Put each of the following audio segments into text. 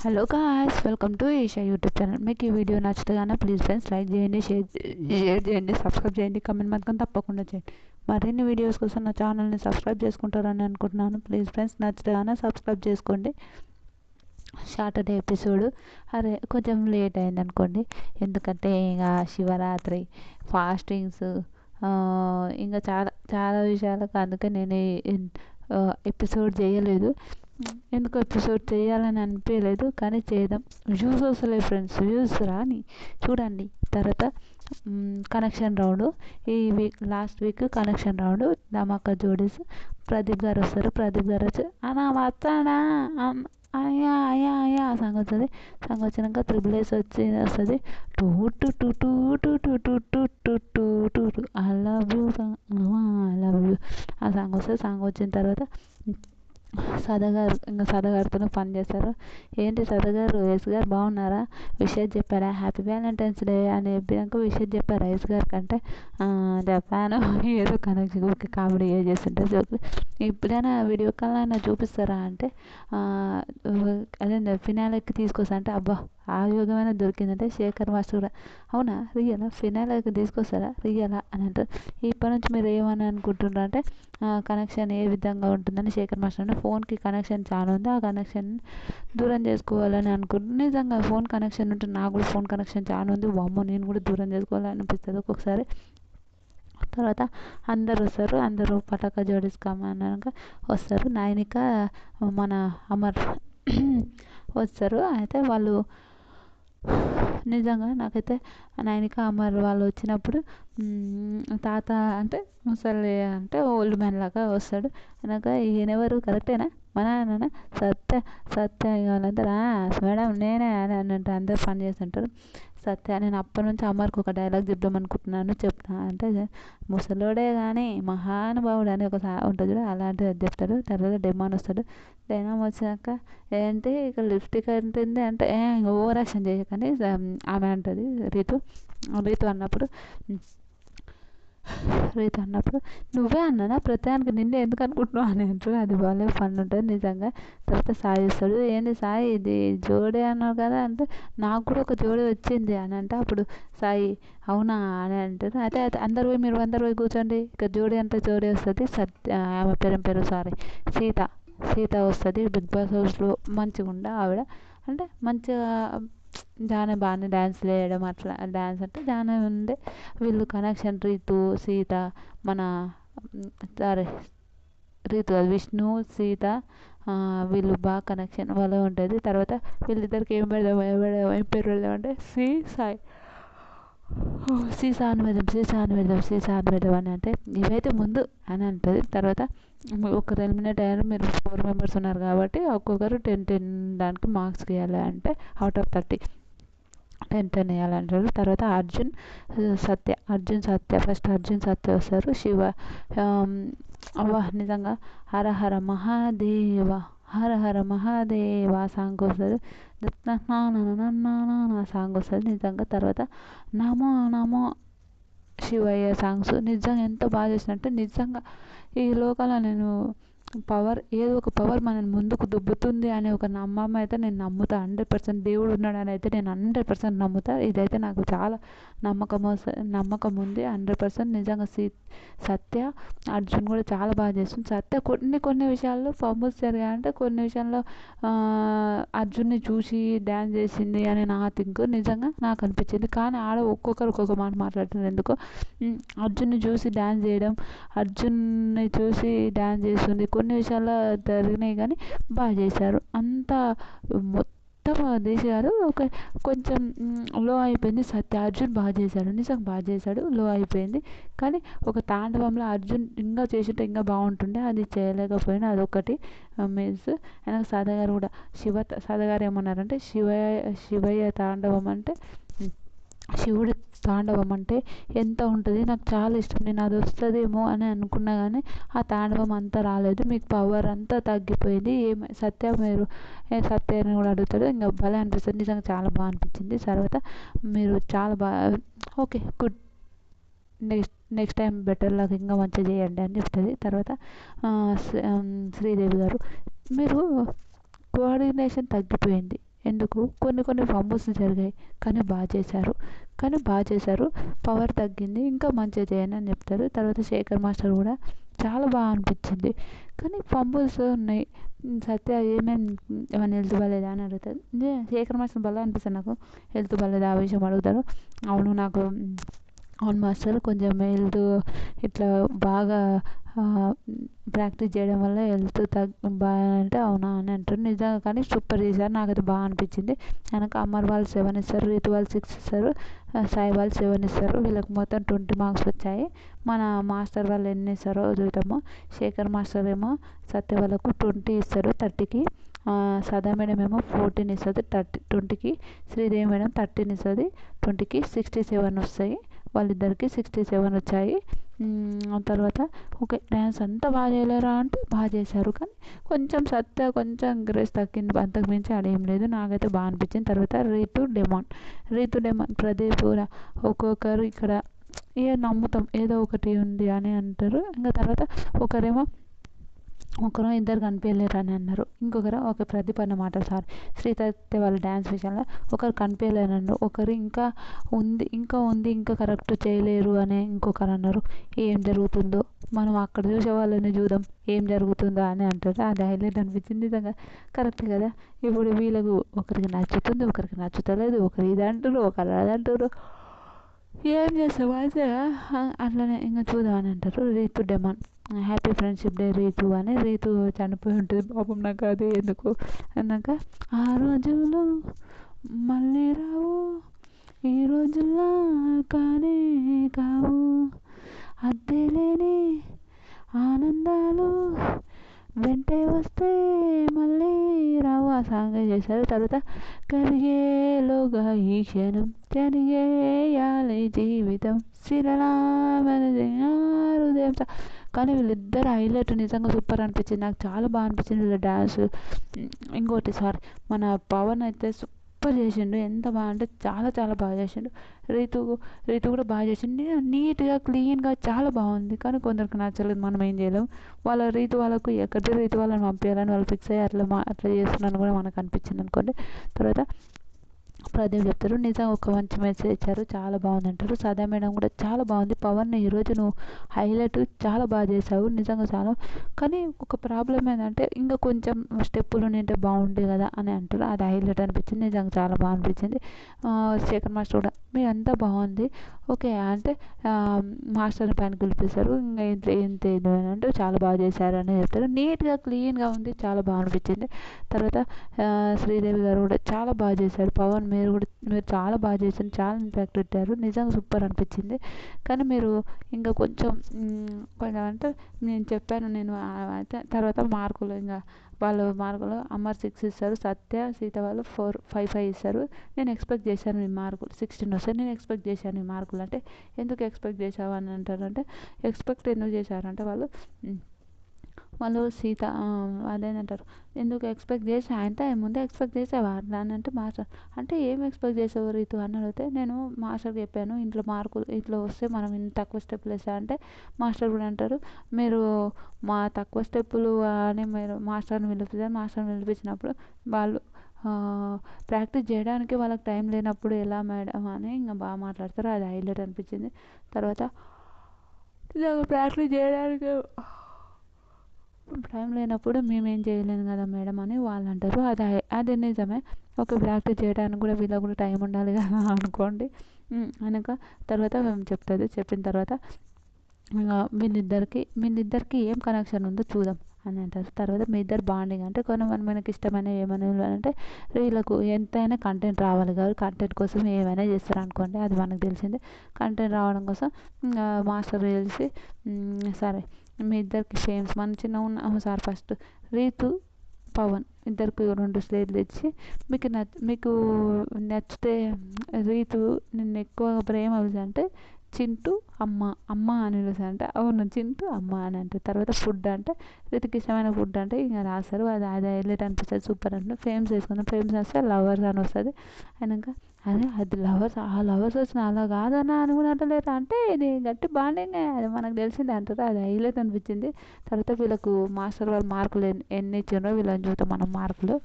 Hello guys, welcome to Isha YouTube channel. మీకు ఈ video నచ్చితే ప్లీజ్ ఫ్రెండ్స్ లైక్ చేయండి, షేర్ చేయండి, సబ్స్క్రైబ్ చేయండి, కమెంట్ మాత్రం తప్పకుండా చేయండి. మరిన్ని వీడియోస్ కోసం నా ఛానల్ని సబ్స్క్రైబ్ చేసుకుంటారని అనుకుంటున్నాను. ప్లీజ్ ఫ్రెండ్స్ నచ్చితే సబ్స్క్రైబ్ చేసుకోండి. సాటర్డే ఎపిసోడ్ కొంచెం లేట్ అయింది అనుకోండి, ఎందుకంటే ఇంకా శివరాత్రి ఫాస్టింగ్స్, ఇంకా చాలా చాలా విషయాలకు అందుకే నేను ఎపిసోడ్ చేయలేదు. ఎందుకు ఎపిసోడ్ చేయాలని అనిపించలేదు, కానీ చేద్దాం. వ్యూస్ వస్తలేదు ఫ్రెండ్స్, వ్యూస్ రాని చూడండి. తర్వాత కనెక్షన్ రౌండ్, ఈ week last week connection round ధమాకా జోడీస్. ప్రదీప్ గారు వస్తారు. ప్రదీప్ గారు వచ్చి అన్నా వస్తాడా అయ్యా అయ్యా అయ్యా సాంగ్ వస్తుంది. సాంగ్ వచ్చినాక త్రిబుల్ ఎస్ వస్తుంది. Two two two two two two two two two two two two I love you song, I love you ఆ సాంగ్ వస్తుంది. సాంగ్ వచ్చిన తర్వాత సదాగారితో పని చేస్తారు. ఏంటి సదాగారు, ఎస్ గారు బాగున్నారా, విషయం చెప్పారా, హ్యాపీ వ్యాలంటైన్స్ డే అని చెప్పినాక విషయం చెప్పారా ఎస్ గారి కంటే చెప్పాను. ఏదో కనెక్షన్ ఓకే కామెడీ చేస్తుంటారు జోకులు. ఎప్పుడైనా వీడియో కాల్ అయినా చూపిస్తారా అంటే అదే ఫినాలకి తీసుకొస్తా అంటే అబ్బా ఆ యోగమైనా దొరికిందంటే శేఖర్ మాస్టర్ కూడా అవునా రియలా ఫినాలకి తీసుకొస్తారా రియలా అని అంటారు. ఇప్పటి నుంచి మీరు ఏమని అనుకుంటున్నారు అంటే కనెక్షన్ ఏ విధంగా ఉంటుందని శేఖర్ మాస్టర్ అంటే ఫోన్కి కనెక్షన్ చాలా ఉంది, ఆ కనెక్షన్ దూరం చేసుకోవాలని అనుకుంటున్నాను. నిజంగా ఫోన్ కనెక్షన్ ఉంటుంది, నాకు కూడా ఫోన్ కనెక్షన్ చాలా ఉంది. అమ్మో నేను కూడా దూరం చేసుకోవాలని అనిపిస్తుంది ఒక్కొక్కసారి. తర్వాత అందరు వస్తారు, అందరూ పటాకా జోడించుకోమన్నాక వస్తారు. నైనిక మన అమర్ వస్తారు. అయితే వాళ్ళు నిజంగా నాకైతే నైనిక అమర్ వాళ్ళు వచ్చినప్పుడు తాత అంటే ముసలి అంటే ఓల్డ్ మ్యాన్ లాగా వస్తాడు. అనక ఈయనెవరు కరెక్టేనా మన నాన్న సత్య వాళ్ళందరూ మేడం నేనే అని అన్నట్టు అందరు పని చేస్తుంటారు. సత్య నేను అప్పటి నుంచి అమర్కి ఒక డైలాగ్ చెప్దాం అనుకుంటున్నాను, చెప్తా అంటే ముసలోడే కానీ మహానుభావుడు అని ఒక ఉంటుంది చూడ, అలాంటిది చెప్తాడు. తర్వాత డెమాన్ వస్తాడు. డెమాన్ వచ్చినాక ఏంటి ఇక్కడ లిప్స్టిక్ అంటుంది అంటే ఓవర్ యాక్షన్ చేయకండి ఆమె అంటుంది రీతు అన్నప్పుడు నువ్వే అన్నానా ప్రతిదానికి నిన్నే ఎందుకు అనుకుంటున్నావు అని అంటారు. అది బాగా ఫన్ ఉంటుంది నిజంగా. తర్వాత సాయి వస్తాడు. ఏంది సాయి ఇది జోడే అన్నావు కదా అంటే నాకు కూడా ఒక జోడి వచ్చింది అని అంటే అప్పుడు సాయి అవునా అని అంటారు. అయితే మీరు అందరు పోయి కూర్చోండి, ఇక జోడి అంటే జోడి వస్తుంది. ఆమె పేరు సారీ సీత వస్తుంది. బిగ్ బాస్ హౌస్లో మంచిగా ఉండే ఆవిడ అంటే మంచిగా బాగానే డ్యాన్స్ వేయడం అట్లా డ్యాన్స్ అంటే బాగానే ఉండే. వీళ్ళు కనెక్షన్ రీతు సీత మన సారీ రీతు విష్ణు సీత వీళ్ళు బాగా కనెక్షన్ వాళ్ళే ఉంటుంది. తర్వాత వీళ్ళిద్దరికి ఏం పేరు పెడదాం అంటే సాయి సీసా అని పెడదాం అని అంటే ఇవైతే ముందు అని అంటుంది. తర్వాత ఒకరు ఎలిమినేట్ అయ్యారు, మీరు 4 మెంబర్స్ ఉన్నారు కాబట్టి ఒక్కొక్కరు 10 దానికి మార్క్స్ వేయాలి అంటే అవుట్ ఆఫ్ 30 10 వేయాలంటారు. తర్వాత అర్జున్ సత్య ఫస్ట్ అర్జున్ సత్య వస్తారు. శివ నిజంగా హర హర మహాదేవ సాంగ్ వస్తుంది. సాంగ్ వస్తుంది నిజంగా. తర్వాత నమో శివయ్య సాంగ్స్ నిజంగా ఎంత బాగా చేసినట్టు. నిజంగా ఈ లోకంలో నేను ఏదో ఒక పవర్ మనని ముందుకు దుబ్బుతుంది అనే ఒక నమ్మకం అయితే నేను నమ్ముతా. 100% దేవుడు ఉన్నాడని అయితే నేను 100% నమ్ముతా. ఇదైతే నాకు చాలా నమ్మకం ఉంది 100%. నిజంగా సత్య అర్జున్ కూడా చాలా బాగా చేస్తుంది. సత్య కొన్ని విషయాల్లో ఫంబుల్స్ జరిగాయంటే కొన్ని విషయాల్లో అర్జున్ని చూసి డ్యాన్స్ చేసింది అని నా థింక్. నిజంగా నాకు అనిపించింది. కానీ ఆడ ఒక్కొక్కరు ఒక్కొక్క మాట మాట్లాడుతున్నారు. ఎందుకో అర్జున్ని చూసి డ్యాన్స్ చేయడం, అర్జున్ని చూసి డ్యాన్స్ చేస్తుంది కొన్ని విషయాల్లో జరిగినాయి, కానీ బాగా చేశారు. అంతా మొత్తం తీసారు. కొంచెం లో అయిపోయింది. అర్జున్ బాగా చేశాడు, నిజంగా బాగా చేశాడు. లో అయిపోయింది, కానీ ఒక తాండవంలో అర్జున్ ఇంకా చేసింటే ఇంకా బాగుంటుండే, అది చేయలేకపోయినా అదొకటి మీన్స్. ఆయన సదాగారు కూడా సదాగారు ఏమన్నారంటే శివయ్య తాండవం అంటే శివుడి తాండవం అంటే ఎంత ఉంటుంది, నాకు చాలా ఇష్టం, నేను అది వస్తుందేమో అని అనుకున్నా కానీ ఆ తాండవం అంతా రాలేదు, మీకు పవర్ అంతా తగ్గిపోయింది సత్యాన్ని కూడా అడుగుతాడు. ఇంకా భలే అనిపిస్తుంది, నిజంగా చాలా బాగా అనిపించింది. తర్వాత మీరు చాలా బాగా okay good next time better లాగా ఇంకా మంచిగా చేయండి అని చెప్తుంది. తర్వాత శ్రీదేవి గారు మీరు కోఆర్డినేషన్ తగ్గిపోయింది, ఎందుకు కొన్ని కొన్ని ఫంబుల్స్ జరిగాయి, కానీ బాగా చేశారు. పవర్ తగ్గింది, ఇంకా మంచిగా చేయండి అని చెప్తారు. తర్వాత శేఖర్ మాస్టర్ కూడా చాలా బాగా అనిపించింది. కానీ ఫంబుల్స్ ఉన్నాయి. సత్య ఏమైనా హెల్త్ బాగాలేదా అని అడుగుతారు. శేఖర్ మాస్టర్ బాగా అనిపిస్తుంది నాకు. హెల్త్ బాగాలేదా ఆ విషయం అడుగుతారు. అవును మాస్టర్, కొంచెం హెల్త్ ఇట్లా బాగా ప్రాక్టీస్ చేయడం వల్ల హెల్త్ బాగా అంటే అవునా అని అంటారు. నిజంగా కానీ సూపర్ చేశారు, నాకైతే బాగా అనిపించింది. వెనక అమర్ వాళ్ళు 7 ఇస్తారు, రీతు వాళ్ళు 6 ఇస్తారు, సాయి వాళ్ళు 7 ఇస్తారు. వీళ్ళకి మొత్తం 20 మార్క్స్ వచ్చాయి. మన మాస్టర్ వాళ్ళు ఎన్ని ఇస్తారో చూద్దాము. శేఖర్ మాస్టర్ ఏమో సత్య వాళ్ళకు 20 ఇస్తారు 30కి. సదా మేడం ఏమో 14 ఇస్తుంది 20కి. శ్రీదేవి మేడం 13 ఇస్తుంది 20కి. 67 వస్తాయి వాళ్ళిద్దరికి. 67 వచ్చాయి. తర్వాత ఓకే, డ్యాన్స్ అంతా బాగా చేయలేరా అంటే బాగా చేశారు, కానీ కొంచెం గ్రేస్ తగ్గింది, అంతకు మించి అదేం లేదు. నాకైతే బాగా అనిపించింది. తర్వాత రీతు డెమాన్ ప్రదీప్ కూడా ఒక్కొక్కరు ఇక్కడ నమ్ముతాం ఏదో ఒకటి ఉంది అని అంటారు. ఇంకా తర్వాత ఒకరు ఇద్దరు కనిపించలేరు అని అన్నారు. ఇంకొకరు ఒక ప్రదీప్ అన్నమాట సార్ శ్రీతత్య వాళ్ళ డ్యాన్స్ విషయంలో ఒకరు కనిపించలేరు అన్నారు. ఒకరు ఇంకా ఉంది కరెక్ట్ చేయలేరు అని ఇంకొకరు అన్నారు. ఏం జరుగుతుందో మనం అక్కడ చూసే వాళ్ళని చూద్దాం ఏం జరుగుతుందో అని అంటారు. అది హైలైట్ అనిపించింది. నిజంగా కరెక్ట్ కదా. ఇప్పుడు వీళ్ళకు ఒకరికి నచ్చుతుంది, ఒకరికి నచ్చుతలేదు, ఒకరు ఇది అంటారు, ఒకరు అది అంటారు. ఏం చేస్తాం అయితే అట్లనే ఇంకా చూద్దాం అని అంటారు. Ritu demon happy friendship day Ritu అని. రీతు చనిపోయి ఉంటుంది పాపం, నాకు అది ఎందుకు అన్నాక ఆ రోజులు మళ్ళీ రావు, ఈ రోజుల్లో కానే కావు, అద్దెలేని ఆనందాలు వెంటే వస్తే మళ్ళీ రావు ఆ సాంగ్ చేశారు. తర్వాత కరిగేలోగా ఈ క్షణం కరిగేయాలి జీవితం శిలలా మనది హృదయం. కానీ వీళ్ళిద్దరు హైలైట్, నిజంగా సూపర్ అనిపించింది. నాకు చాలా బాగా అనిపించింది వీళ్ళ డ్యాన్స్. ఇంకోటి మన పవన్ అయితే సూపర్ చేసిండు. ఎంత బాగా అంటే చాలా చాలా బాగా చేసిండు. రీతు కూడా బాగా చేసింది. నీట్గా క్లీన్గా చాలా బాగుంది. కానీ కొందరికి నచ్చలేదు, మనం ఏం చేయలేము. వాళ్ళకు ఎక్కడికి రీతు వాళ్ళని పంపించాలని వాళ్ళు ఫిక్స్ అయ్యి అట్లా చేస్తున్నాను కూడా మనకు అనిపించింది అనుకోండి. తర్వాత ప్రదీప్ చెప్తారు నిజంగా ఒక మంచి మెసేజ్ ఇచ్చారు, చాలా బాగుంది అంటారు. సదా మేడం కూడా చాలా బాగుంది, పవన్ ఈరోజు నువ్వు హైలైట్ చాలా బాగా చేసావు నిజంగా చాలా. కానీ ఒక ప్రాబ్లం ఏంటంటే ఇంకా కొంచెం స్టెప్పులు ఉంటే బాగుండే కదా అని అంటారు. అది హైలైట్ అనిపించింది, నిజంగా చాలా బాగా అనిపించింది. శేఖర్ మాస్టర్ కూడా మీ అంతా బాగుంది ఓకే అంటే మాస్టర్ని పైన పిలిపిస్తారు. ఇంకా ఇంత అంటే చాలా బాగా చేశారు అని చెప్తారు. నీట్గా క్లీన్గా ఉంది, చాలా బాగా అనిపించింది. తర్వాత శ్రీదేవి గారు కూడా చాలా బాగా చేశారు. పవన్ మీరు చాలా బాగా చేశారు, చాలా ఇంపాక్ట్ పెట్టారు, నిజంగా సూపర్ అనిపించింది. కానీ మీరు ఇంకా కొంచెం అంటే నేను చెప్పాను అయితే తర్వాత మార్కులు ఇంకా మార్కులు అమర్ 6 ఇస్తారు, సత్య సీత వాళ్ళు 5 ఇస్తారు. నేను ఎక్స్పెక్ట్ చేశాను ఈ మార్కులు 16 వస్తాయి, నేను ఎక్స్పెక్ట్ చేశాను ఈ మార్కులు అంటే ఎందుకు ఎక్స్పెక్ట్ చేసావు అని అంటారంటే ఎక్స్పెక్ట్ ఎందుకు చేశారంటే వాళ్ళు సీత అదేంటారు ఎందుకు ఎక్స్పెక్ట్ చేసి ఆయనతో ముందే ఎక్స్పెక్ట్ చేసావా అని అంటే మాస్టర్ అంటే ఏం ఎక్స్పెక్ట్ చేసావు రీతు అని అడిగితే నేను మాస్టర్కి చెప్పాను ఇంట్లో మార్కులు ఇట్లా వస్తే మనం ఇంత తక్కువ స్టెప్పులు వేసా అంటే మాస్టర్ కూడా అంటారు మీరు మా తక్కువ స్టెప్పులు అని మీరు మాస్టర్ని పిలిపించినప్పుడు వాళ్ళు ప్రాక్టీస్ చేయడానికి వాళ్ళకి టైం లేనప్పుడు ఎలా మేడం అని ఇంకా బాగా మాట్లాడతారు. అది హైలైట్ అనిపించింది. తర్వాత ప్రాక్టీస్ చేయడానికి టైం లేనప్పుడు మేమేం చేయలేము కదా మేడం అని వాళ్ళు అంటారు. అది నిజమే. ఓకే, ప్రాక్టీస్ చేయడానికి కూడా వీళ్ళకి కూడా టైం ఉండాలి కదా అనుకోండి. అనక తర్వాత మేము చెప్పిన తర్వాత వీళ్ళిద్దరికి ఏం కనెక్షన్ ఉందో చూద్దాం అని అంటారు. తర్వాత మీ ఇద్దరు బాండింగ్ అంటే కొంతమంది మనకి ఇష్టమైన ఏమైనా అంటే వీళ్ళకు ఎంతైనా కంటెంట్ రావాలి కాదు, కంటెంట్ కోసం ఏమైనా చేస్తారు అనుకోండి, అది మనకు తెలిసిందే. కంటెంట్ రావడం కోసం మాస్టర్ తెలిసి సరే మీ ఇద్దరికి ఫేమ్స్ మన చిన్న ఉన్న సార్ ఫస్ట్ రీతు పవన్ ఇద్దరికి 2 స్లేట్లు తెచ్చి మీకు నచ్చితే రీతు నిన్ను ఎక్కువగా ప్రేమ అంటే చింటూ అమ్మ అని అంటే అవును చింటూ అమ్మ అని అంటే తర్వాత ఫుడ్ అంటే రీతికి ఇష్టమైన ఫుడ్ అంటే ఇంకా రాస్తారు. అది హైలైట్ అనిపిస్తుంది, సూపర్ అంటే ఫేమ్స్ వేసుకుందాం. ఫేమ్స్ వస్తే లవర్స్ అని వస్తుంది. అయినాక అది లవర్స్ వచ్చిన అలా కాదన్నా అని కూడా అంటలేరు అంటే ఇది గట్టి బాండింగ్ అది మనకు తెలిసిందే అంటారు. అది హైలైట్ అనిపించింది. తర్వాత వీళ్ళకు మాస్టర్ వాళ్ళు మార్కులు ఎన్ని ఇచ్చారో వీళ్ళని చూద్దాం మనం మార్కులు.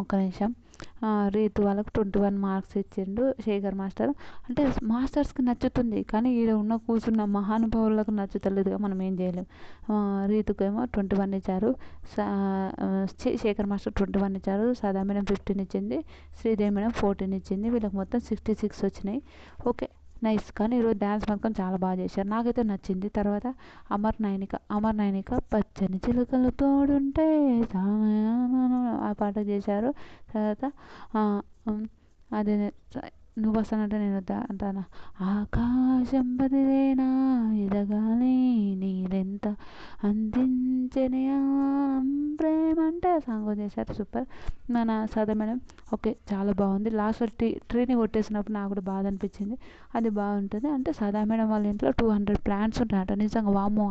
ఒక్క నిమిషం. రీతు వాళ్ళకు 21 మార్క్స్ ఇచ్చిండు శేఖర్ మాస్టర్. అంటే మాస్టర్స్కి నచ్చుతుంది, కానీ ఈడ ఉన్న కూర్చున్న మహానుభావులకు నచ్చుతలేదుగా, మనం ఏం చేయలేం. రీతుకేమో 21 ఇచ్చారు, శేఖర్ మాస్టర్ 21 ఇచ్చారు, సదా మేడం 15 ఇచ్చింది, శ్రీదేవి మేడం 14 ఇచ్చింది. వీళ్ళకి మొత్తం 66 వచ్చినాయి. Okay, nice. కానీ ఈరోజు డ్యాన్స్ మాత్రం చాలా బాగా చేశారు, నాకైతే నచ్చింది. తర్వాత అమర్ నైనిక పచ్చని చిలుకలు తోడుంటే ఆ పాట చేశారు. తర్వాత అదే నువ్వు వస్తానంటే నేను వద్దా అంటానా, ఆకాశం బదిలేనా ఎదగాలి నీరెంత అందించని ప్రేమ అంటే సాంగ్ చేశారు, సూపర్. మన సదా మేడం ఓకే, చాలా బాగుంది. లాస్ట్లో ట్రీని కొట్టేసినప్పుడు నాకు కూడా బాధ అనిపించింది, అది బాగుంటుంది. అంటే సదా మేడం వాళ్ళ ఇంట్లో 200 ప్లాంట్స్ ఉంటాయంట, నిజంగా వామ్మో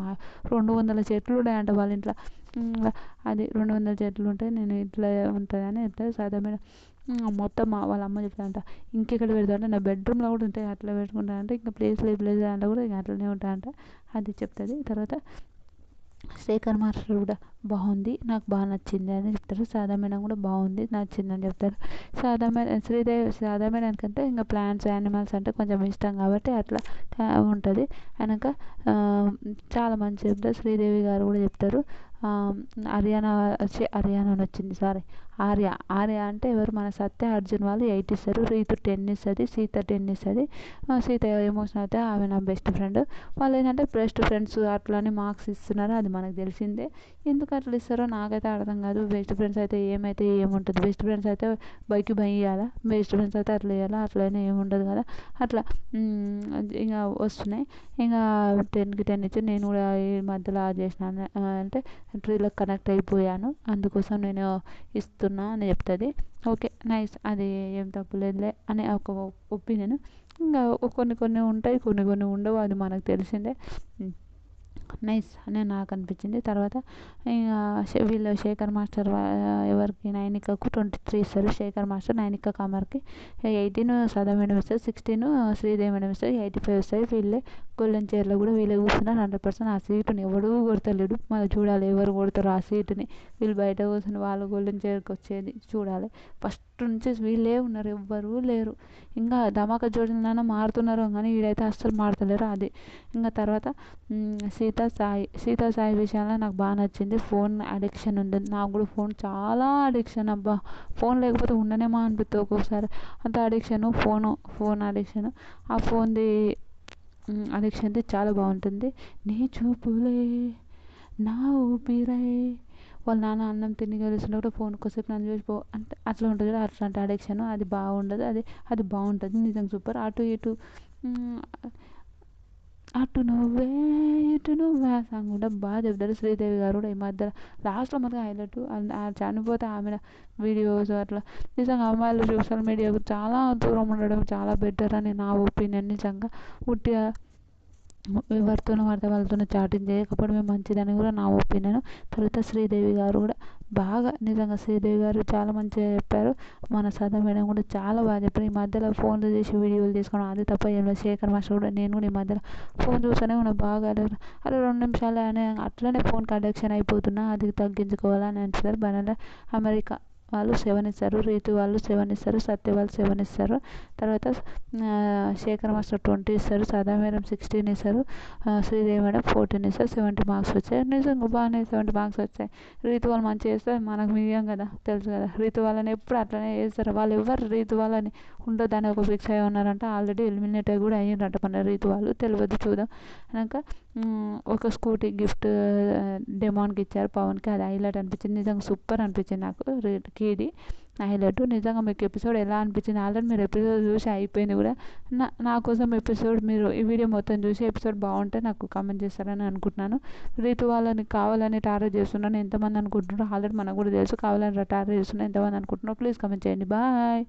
200 చెట్లు ఉన్నాయంట వాళ్ళ ఇంట్లో. అది 200 చెట్లు ఉంటాయి, నేను ఇట్లా ఉంటుందని చెప్తే సదా మేడం మొత్తం వాళ్ళ అమ్మ చెప్తానంట, ఇంకెక్కడ పెడతానంటే నా బెడ్రూమ్లో కూడా ఉంటాయి, అట్లా పెట్టుకుంటానంటే, ఇంకా ప్లేస్ అంటే కూడా ఇంకా అట్లనే ఉంటాయంట, అది చెప్తుంది. తర్వాత శేఖర్ మాస్టర్ కూడా బాగుంది, నాకు బాగా నచ్చింది అని చెప్తారు. సాదా మేడం కూడా బాగుంది, నచ్చిందని చెప్తారు. సాదా మేడం కంటే ఇంకా ప్లాంట్స్ యానిమల్స్ అంటే కొంచెం ఇష్టం కాబట్టి అట్లా ఉంటుంది. వెనక చాలా మంచి చెప్తారు. శ్రీదేవి గారు కూడా చెప్తారు. హర్యానా వచ్చింది, సారీ, ఆర్య అంటే ఎవరు, మన సత్య అర్జున్ వాళ్ళు 8 ఇస్తారు, రీతు 10 ఇస్తుంది, సీత 10 ఇస్తుంది. సీత ఎమోషన్ అయితే ఆమె నా బెస్ట్ ఫ్రెండ్. వాళ్ళు ఏంటంటే బెస్ట్ ఫ్రెండ్స్ అట్లని మార్క్స్ ఇస్తున్నారు, అది మనకు తెలిసిందే. ఎందుకు అట్లా ఇస్తారో నాకైతే అర్థం కాదు. బెస్ట్ ఫ్రెండ్స్ అయితే ఏముంటుంది, బెస్ట్ ఫ్రెండ్స్ అయితే బైక్ ఇవ్వాలా, బెస్ట్ ఫ్రెండ్స్ అయితే అట్లా ఇవ్వాలా, అట్లయినా ఏముండదు కదా. అట్లా ఇంకా వస్తున్నాయి. ఇంకా 10కి 10 ఇచ్చి నేను కూడా ఈ మధ్యలో చేసినాను అంటే ట్రీలో కనెక్ట్ అయిపోయాను, అందుకోసం నేను ఇస్తున్నా అని చెప్తుంది. ఓకే, నైస్, అది ఏం తప్పులేదులే అనే ఒక ఒపీనియన్. ఇంకా కొన్ని ఉంటాయి, కొన్ని ఉండవు, అది మనకు తెలిసిందే. నైస్ అని నాకు అనిపించింది. తర్వాత ఇంకా వీళ్ళు శేఖర్ మాస్టర్ ఎవరికి, నైనికకు 23 ఇస్తారు శేఖర్ మాస్టర్, నైనిక అమర్కి 18 సదా మేడం ఇస్తారు, 16 శ్రీదేవి మేడం ఇస్తారు, 85 వస్తాయి. వీళ్ళే గోల్డెన్ చైర్లో కూడా వీళ్ళే కూర్చున్నారు 100%. ఆ సీటుని ఎవడూ కొడతలేడు, మళ్ళీ చూడాలి ఎవరు కొడతారు ఆ సీటుని. వీళ్ళు బయట కూర్చొని వాళ్ళు గోల్డెన్ చైర్కి వచ్చేది చూడాలి. ఫస్ట్ నుంచి వీళ్ళే ఉన్నారు, ఎవ్వరూ లేరు. ఇంకా ధమాకా జోడిన మారుతున్నారు, కానీ వీడైతే అస్సలు మారుతలేరు. అది ఇంకా తర్వాత సీతా సాయి విషయంలో నాకు బాగా నచ్చింది. ఫోన్ అడిక్షన్ ఉంది, నాకు కూడా ఫోన్ చాలా అడిక్షన్, అబ్బా ఫోన్ లేకపోతే ఉండనేమో అనిపిస్తుంది ఒక్కొక్కసారి, అంత అడిక్షన్ ఫోన్ అడిక్షన్. ఆ ఫోన్ది అడిక్షన్ది చాలా బాగుంటుంది. నీ చూపులే నా ఊపిరై, వాళ్ళ నాన్న అన్నం తిని కలిసినా కూడా ఫోన్ కోసేపు నన్ను చూసిపో అంటే అట్లా ఉంటుంది కదా, అట్లాంటి అడిక్షన్. అది బాగుండదు, అది బాగుంటుంది నిజంగా, సూపర్. అటు నువ్వే ఇటు నువ్వే ఆ సాంగ్ కూడా బాగా చెప్తారు. శ్రీదేవి గారు కూడా ఈ మధ్య లాస్ట్లో మాత్రం హైలైట్, చనిపోతే ఆమె వీడియోస్ అట్లా. నిజంగా అమ్మాయిలు సోషల్ మీడియాకు చాలా దూరం ఉండడం చాలా బెటర్ అని నా ఒపీనియన్. నిజంగా ఉట్టిగా ఎవరితోనూ పడితే వాళ్ళతోనే చాటింగ్ చేయకపోవడమే మంచిదని కూడా నా ఒపీనియన్. తర్వాత శ్రీదేవి గారు కూడా బాగా, నిజంగా శ్రీదేవి గారు చాలా మంచిగా చెప్పారు. మన సదా మేడం కూడా చాలా బాగా చెప్పారు. ఈ మధ్యలో ఫోన్లు చేసి వీడియోలు తీసుకోవడం అది తప్ప ఏం లేదు. శేఖర్ మాస్టర్ కూడా, నేను కూడా ఈ మధ్యలో ఫోన్ చూస్తూనే ఉన్నా బాగా, అరే 2 నిమిషాలు అని అట్లనే ఫోన్కి అడిక్షన్ అయిపోతున్నా, అది తగ్గించుకోవాలని అంటారు. బనానా అమెరికా వాళ్ళు 7 ఇస్తారు, రీతు వాళ్ళు 7 ఇస్తారు, సత్య వాళ్ళు 7 ఇస్తారు. తర్వాత శేఖర్ మాస్టర్ 20 ఇస్తారు, సదా మేడం 16 ఇస్తారు, శ్రీదేవి మేడం 14 ఇస్తారు. 70 మార్క్స్ వచ్చాయి, నిజంగా బాగానే 70 మార్క్స్ వచ్చాయి. రీతు వాళ్ళు మంచిగా చేస్తే మనకు మీడియం కదా, తెలుసు కదా. రీతు వాళ్ళని ఎప్పుడు అట్లనే చేస్తారు, వాళ్ళు ఎవరు రీతు వాళ్ళని ఉండొద్దని ఒక ఫిక్స్ అయి ఉన్నారంట. ఆల్రెడీ ఎలిమినేట్ కూడా అయ్యిందంట మన రీతు వాళ్ళు, తెలియదు, చూద్దాం. ఇంకా ఒక స్కూటీ గిఫ్ట్ డెమాన్కి ఇచ్చారు పవన్కి, అది హైలైట్ అనిపించింది, నిజంగా సూపర్ అనిపించింది నాకు. రీట్కి హైలైట్. నిజంగా మీకు ఎపిసోడ్ ఎలా అనిపించింది, ఆల్రెడీ మీరు ఎపిసోడ్ చూసి అయిపోయింది కూడా. నా కోసం ఎపిసోడ్ మీరు ఈ వీడియో మొత్తం చూసి ఎపిసోడ్ బాగుంటే నాకు కామెంట్ చేస్తారని అనుకుంటున్నాను. రీతు వాళ్ళని కావాలని టార్గెట్ చేస్తున్నాను, ఎంతమంది అనుకుంటున్నారో ఆల్రెడీ మనకు కూడా తెలుసు. కావాలని టార్గెట్ చేస్తున్నా ఎంతమంది అనుకుంటున్నారో ప్లీజ్ కామెంట్ చేయండి. బాయ్.